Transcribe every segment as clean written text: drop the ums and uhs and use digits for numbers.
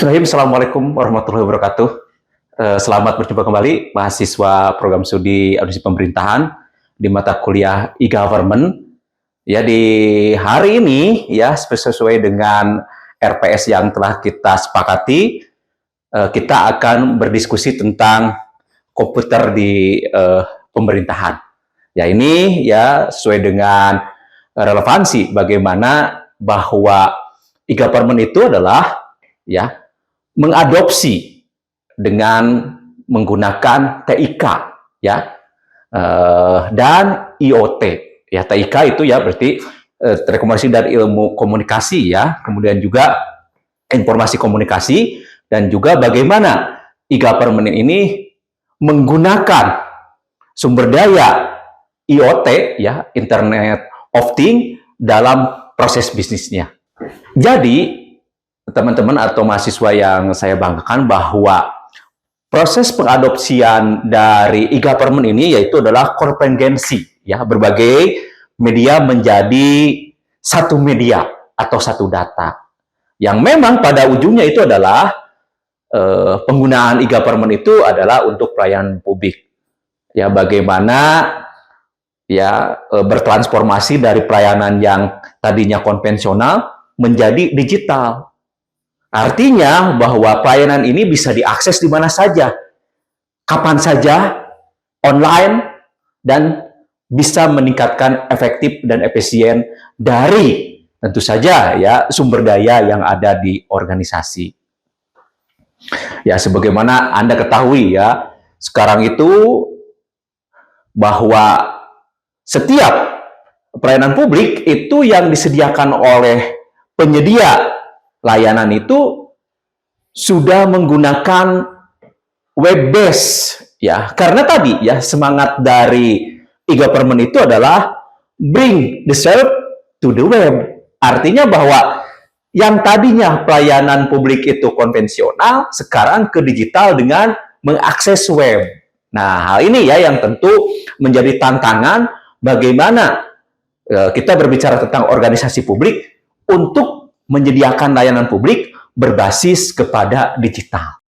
Bismillahirrahmanirrahim. Assalamualaikum warahmatullahi wabarakatuh. Selamat berjumpa kembali mahasiswa program studi audisi pemerintahan di mata kuliah e-government. Ya, di hari ini ya sesuai dengan RPS yang telah kita sepakati, kita akan berdiskusi tentang komputer di pemerintahan. Ya, ini ya sesuai dengan relevansi bagaimana bahwa e-government itu adalah ya mengadopsi dengan menggunakan TIK ya dan IoT ya. TIK itu ya berarti telekomunikasi dan ilmu komunikasi ya, kemudian juga informasi komunikasi, dan juga bagaimana e-government ini menggunakan sumber daya IoT ya, Internet of Things, dalam proses bisnisnya. Jadi teman-teman atau mahasiswa yang saya banggakan bahwa proses pengadopsian dari e-government ini yaitu adalah konvergensi ya, berbagai media menjadi satu media atau satu data yang memang pada ujungnya itu adalah penggunaan e-government itu adalah untuk pelayanan publik ya, bagaimana ya bertransformasi dari pelayanan yang tadinya konvensional menjadi digital. Artinya bahwa pelayanan ini bisa diakses di mana saja, kapan saja, online, dan bisa meningkatkan efektif dan efisien dari tentu saja ya sumber daya yang ada di organisasi. Ya, sebagaimana Anda ketahui ya, sekarang itu bahwa setiap pelayanan publik itu yang disediakan oleh penyedia layanan itu sudah menggunakan web base ya, karena tadi ya semangat dari e-government itu adalah bring the service to the web. Artinya bahwa yang tadinya pelayanan publik itu konvensional sekarang ke digital dengan mengakses web. Nah, hal ini ya yang tentu menjadi tantangan bagaimana kita berbicara tentang organisasi publik untuk menyediakan layanan publik berbasis kepada digital.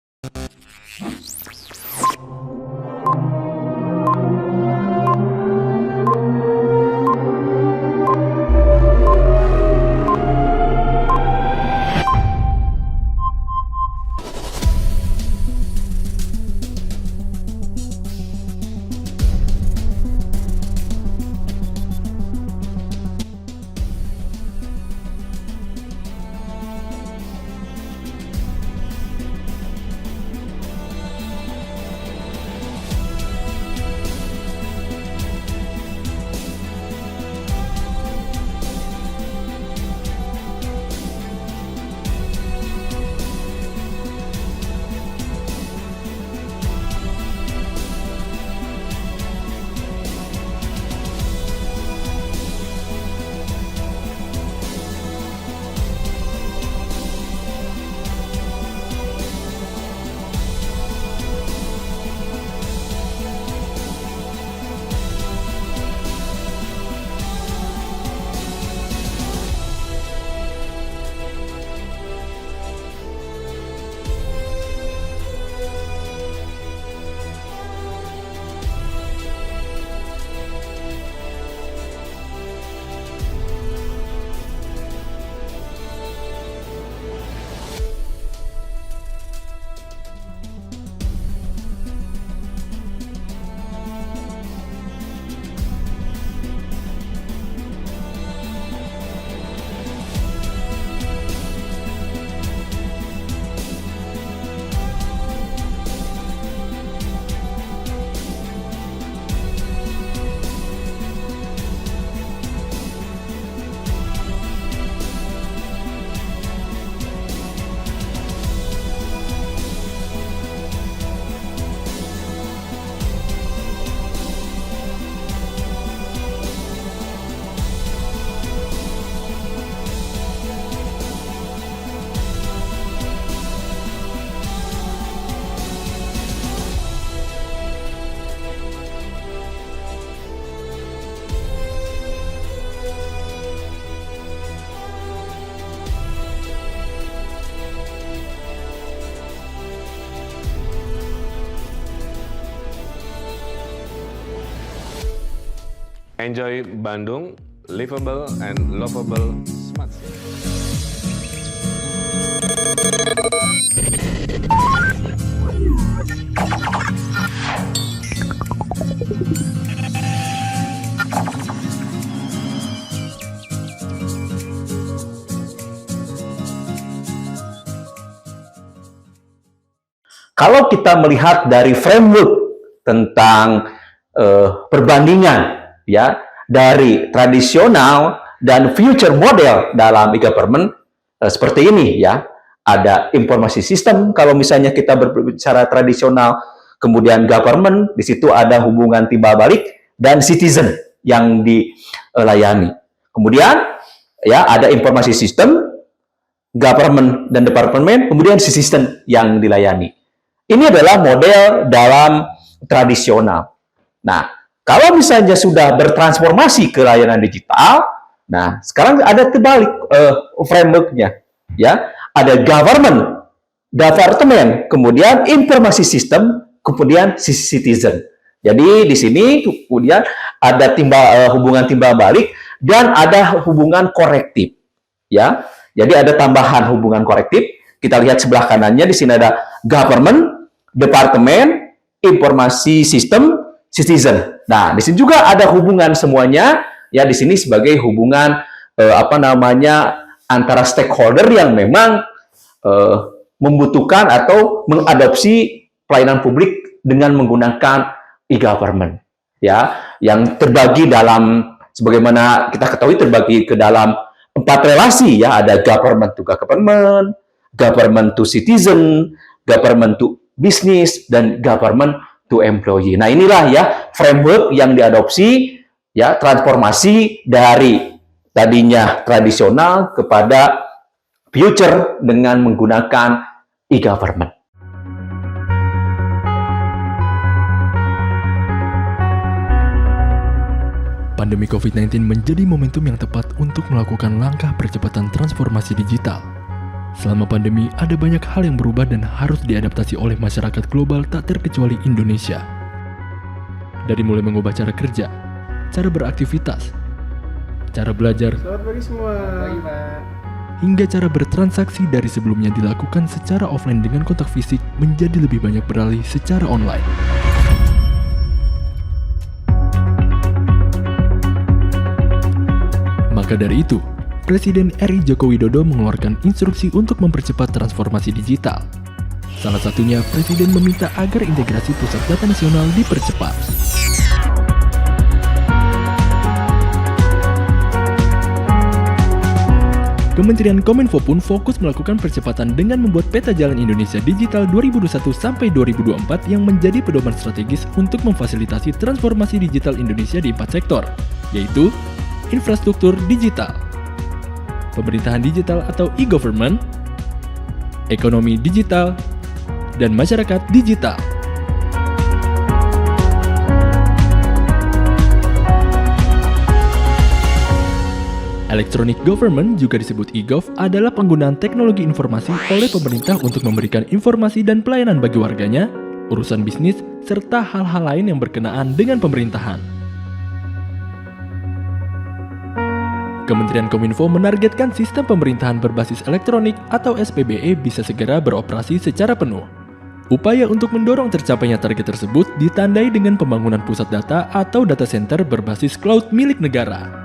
Enjoy Bandung, livable and lovable smart city. Kalau kita melihat dari framework tentang perbandingan ya dari tradisional dan future model dalam e-government seperti ini ya. Ada informasi sistem kalau misalnya kita berbicara tradisional, kemudian government, di situ ada hubungan timbal balik dan citizen yang dilayani. Kemudian ya ada informasi sistem, government dan departemen, kemudian citizen yang dilayani. Ini adalah model dalam tradisional. Nah, kalau misalnya sudah bertransformasi ke layanan digital, nah sekarang ada terbalik framework-nya, ya. Ada government, departemen, kemudian informasi sistem, kemudian citizen. Jadi di sini kemudian ada hubungan timbal balik dan ada hubungan korektif, ya. Jadi ada tambahan hubungan korektif. Kita lihat sebelah kanannya di sini ada government, departemen, informasi sistem, citizen. Nah, di sini juga ada hubungan semuanya ya di sini sebagai hubungan antara stakeholder yang memang membutuhkan atau mengadopsi pelayanan publik dengan menggunakan e-government ya, yang terbagi dalam sebagaimana kita ketahui terbagi ke dalam 4 relasi ya, ada government to government, government to citizen, government to business, dan government to employee. Nah, inilah ya framework yang diadopsi ya, transformasi dari tadinya tradisional kepada future dengan menggunakan e-government. Pandemi COVID-19 menjadi momentum yang tepat untuk melakukan langkah percepatan transformasi digital. Selama pandemi, ada banyak hal yang berubah dan harus diadaptasi oleh masyarakat global tak terkecuali Indonesia. Dari mulai mengubah cara kerja, cara beraktivitas, cara belajar, Selamat pagi semua. Pagi, Pak. hingga cara bertransaksi dari sebelumnya dilakukan secara offline dengan kontak fisik menjadi lebih banyak beralih secara online. Maka dari itu, Presiden RI Joko Widodo mengeluarkan instruksi untuk mempercepat transformasi digital. Salah satunya, Presiden meminta agar integrasi pusat data nasional dipercepat. Kementerian Kominfo pun fokus melakukan percepatan dengan membuat peta jalan Indonesia Digital 2021 sampai 2024 yang menjadi pedoman strategis untuk memfasilitasi transformasi digital Indonesia di 4 sektor, yaitu infrastruktur digital, pemerintahan digital atau e-government, ekonomi digital, dan masyarakat digital. Electronic Government, juga disebut e-gov, adalah penggunaan teknologi informasi oleh pemerintah untuk memberikan informasi dan pelayanan bagi warganya, urusan bisnis, serta hal-hal lain yang berkenaan dengan pemerintahan. Kementerian Kominfo menargetkan sistem pemerintahan berbasis elektronik atau SPBE bisa segera beroperasi secara penuh. Upaya untuk mendorong tercapainya target tersebut ditandai dengan pembangunan pusat data atau data center berbasis cloud milik negara.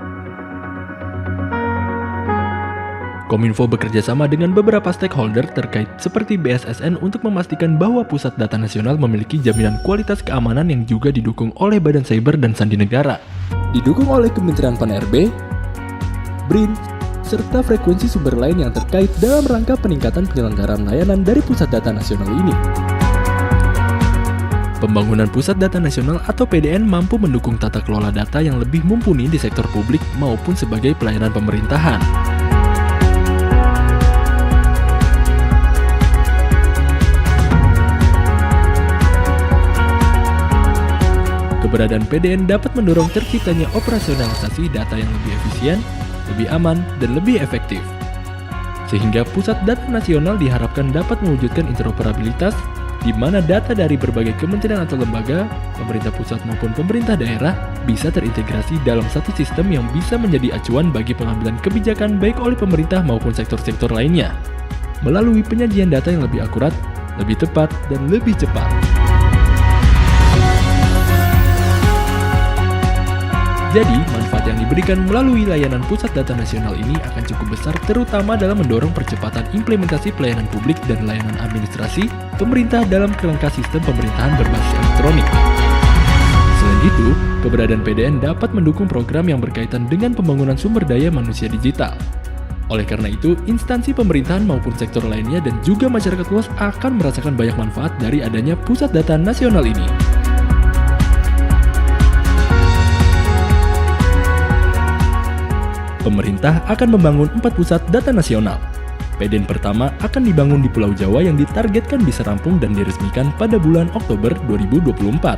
Kominfo bekerja sama dengan beberapa stakeholder terkait seperti BSSN untuk memastikan bahwa pusat data nasional memiliki jaminan kualitas keamanan yang juga didukung oleh Badan Cyber dan Sandi Negara. Didukung oleh Kementerian Pan-RB, BRIN, serta frekuensi sumber lain yang terkait dalam rangka peningkatan penyelenggaraan layanan dari pusat data nasional ini. Pembangunan Pusat Data Nasional atau PDN mampu mendukung tata kelola data yang lebih mumpuni di sektor publik maupun sebagai pelayanan pemerintahan. Keberadaan PDN dapat mendorong terciptanya operasionalisasi data yang lebih efisien, lebih aman, dan lebih efektif. Sehingga Pusat Data Nasional diharapkan dapat mewujudkan interoperabilitas, di mana data dari berbagai kementerian atau lembaga, pemerintah pusat maupun pemerintah daerah bisa terintegrasi dalam satu sistem yang bisa menjadi acuan bagi pengambilan kebijakan baik oleh pemerintah maupun sektor-sektor lainnya, melalui penyajian data yang lebih akurat, lebih tepat, dan lebih cepat. Jadi, manfaat yang diberikan melalui layanan Pusat Data Nasional ini akan cukup besar terutama dalam mendorong percepatan implementasi pelayanan publik dan layanan administrasi pemerintah dalam kerangka sistem pemerintahan berbasis elektronik. Selain itu, keberadaan PDN dapat mendukung program yang berkaitan dengan pembangunan sumber daya manusia digital. Oleh karena itu, instansi pemerintahan maupun sektor lainnya dan juga masyarakat luas akan merasakan banyak manfaat dari adanya Pusat Data Nasional ini. Pemerintah akan membangun 4 pusat data nasional. PDN pertama akan dibangun di Pulau Jawa yang ditargetkan bisa rampung dan diresmikan pada bulan Oktober 2024.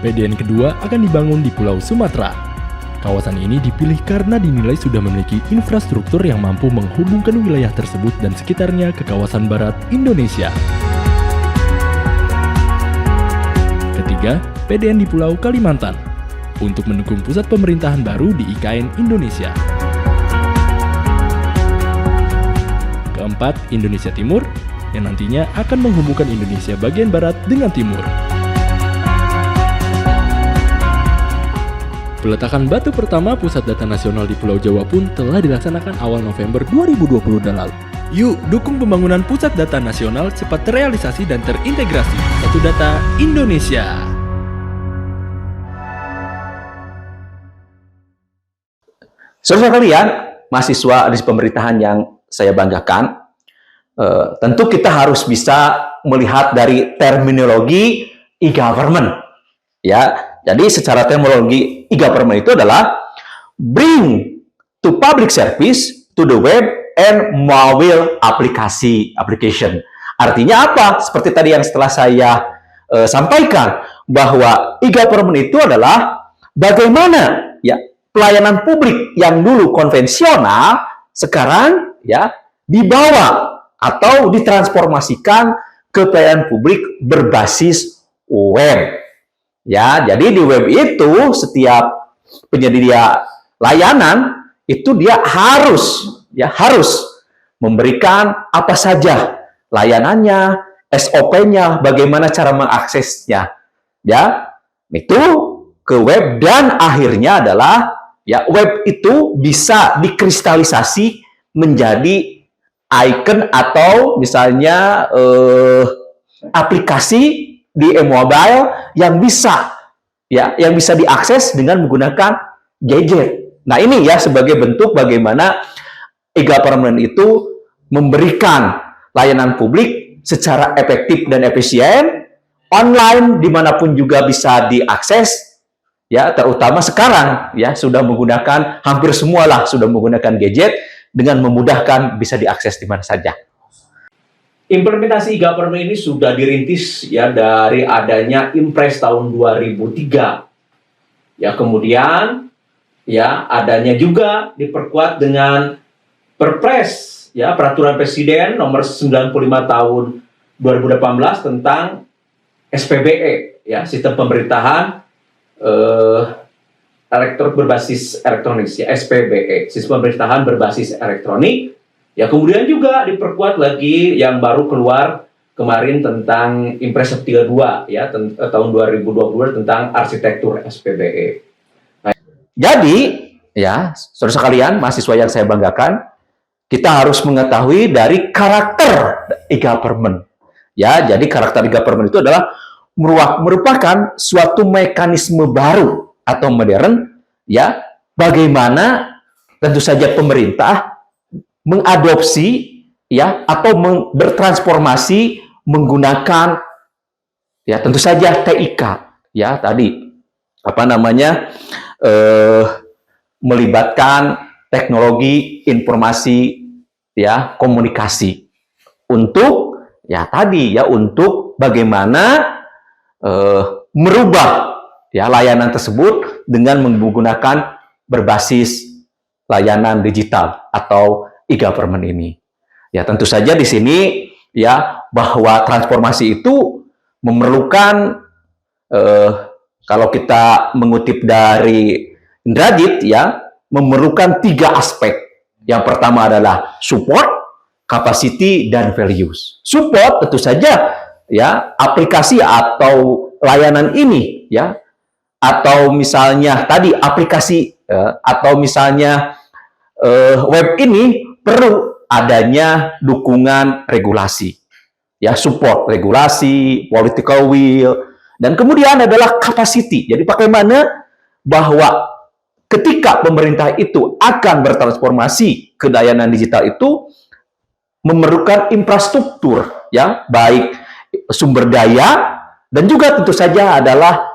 PDN kedua akan dibangun di Pulau Sumatera. Kawasan ini dipilih karena dinilai sudah memiliki infrastruktur yang mampu menghubungkan wilayah tersebut dan sekitarnya ke kawasan barat Indonesia. Ketiga, PDN di Pulau Kalimantan untuk mendukung pusat pemerintahan baru di IKN Indonesia. Keempat, Indonesia Timur yang nantinya akan menghubungkan Indonesia bagian barat dengan timur. Peletakan batu pertama Pusat Data Nasional di Pulau Jawa pun telah dilaksanakan awal November 2020 lalu. Yuk, dukung pembangunan Pusat Data Nasional cepat terrealisasi dan terintegrasi. Satu Data Indonesia. Saudara kalian, mahasiswa di pemerintahan yang saya banggakan, tentu kita harus bisa melihat dari terminologi e-government. Ya, jadi secara terminologi e-government itu adalah bring to public service to the web and mobile application. Artinya apa? Seperti tadi yang setelah saya sampaikan, bahwa e-government itu adalah bagaimana ya pelayanan publik yang dulu konvensional sekarang ya dibawa atau ditransformasikan ke pelayanan publik berbasis web. Ya, jadi di web itu setiap penyedia layanan itu dia harus memberikan apa saja layanannya, SOP-nya, bagaimana cara mengaksesnya. Ya, itu ke web dan akhirnya adalah ya, web itu bisa dikristalisasi menjadi icon atau misalnya aplikasi di mobile yang bisa diakses dengan menggunakan gadget. Nah, ini ya sebagai bentuk bagaimana e-government itu memberikan layanan publik secara efektif dan efisien, online dimanapun juga bisa diakses. Ya, terutama sekarang ya sudah menggunakan hampir semualah sudah menggunakan gadget dengan memudahkan bisa diakses di mana saja. Implementasi e-government ini sudah dirintis ya dari adanya Impres tahun 2003. Ya, kemudian ya adanya juga diperkuat dengan Perpres ya Peraturan Presiden nomor 95 tahun 2018 tentang SPBE ya Sistem Pemerintahan berbasis elektronik ya SPBE, Sistem Pemerintahan Berbasis Elektronik. Ya, kemudian juga diperkuat lagi yang baru keluar kemarin tentang Impres 32 ya tahun 2020 tentang arsitektur SPBE. Nah, jadi ya, saudara sekalian, mahasiswa yang saya banggakan, kita harus mengetahui dari karakter e-government. Ya, jadi karakter e-government itu adalah merupakan suatu mekanisme baru atau modern ya bagaimana tentu saja pemerintah mengadopsi ya atau bertransformasi menggunakan ya tentu saja TIK ya tadi melibatkan teknologi informasi ya komunikasi untuk ya tadi ya untuk bagaimana merubah ya layanan tersebut dengan menggunakan berbasis layanan digital atau e-government ini. Ya, tentu saja di sini ya bahwa transformasi itu memerlukan kalau kita mengutip dari Indrajit ya, memerlukan 3 aspek. Yang pertama adalah support, capacity, dan values. Support tentu saja ya, aplikasi atau layanan ini ya, atau misalnya tadi aplikasi atau misalnya web ini perlu adanya dukungan regulasi. Ya, support regulasi, political will, dan kemudian adalah capacity. Jadi bagaimana bahwa ketika pemerintah itu akan bertransformasi ke layanan digital itu memerlukan infrastruktur ya, baik sumber daya dan juga tentu saja adalah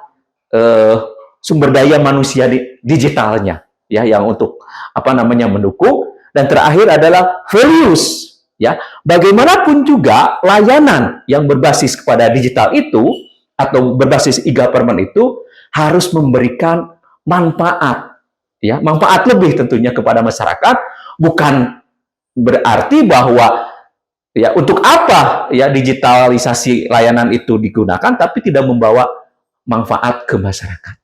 sumber daya manusia digitalnya ya, yang untuk mendukung. Dan terakhir adalah values ya. Bagaimanapun juga layanan yang berbasis kepada digital itu atau berbasis e-government itu harus memberikan manfaat ya, manfaat lebih tentunya kepada masyarakat. Bukan berarti bahwa ya untuk apa ya digitalisasi layanan itu digunakan tapi tidak membawa manfaat ke masyarakat.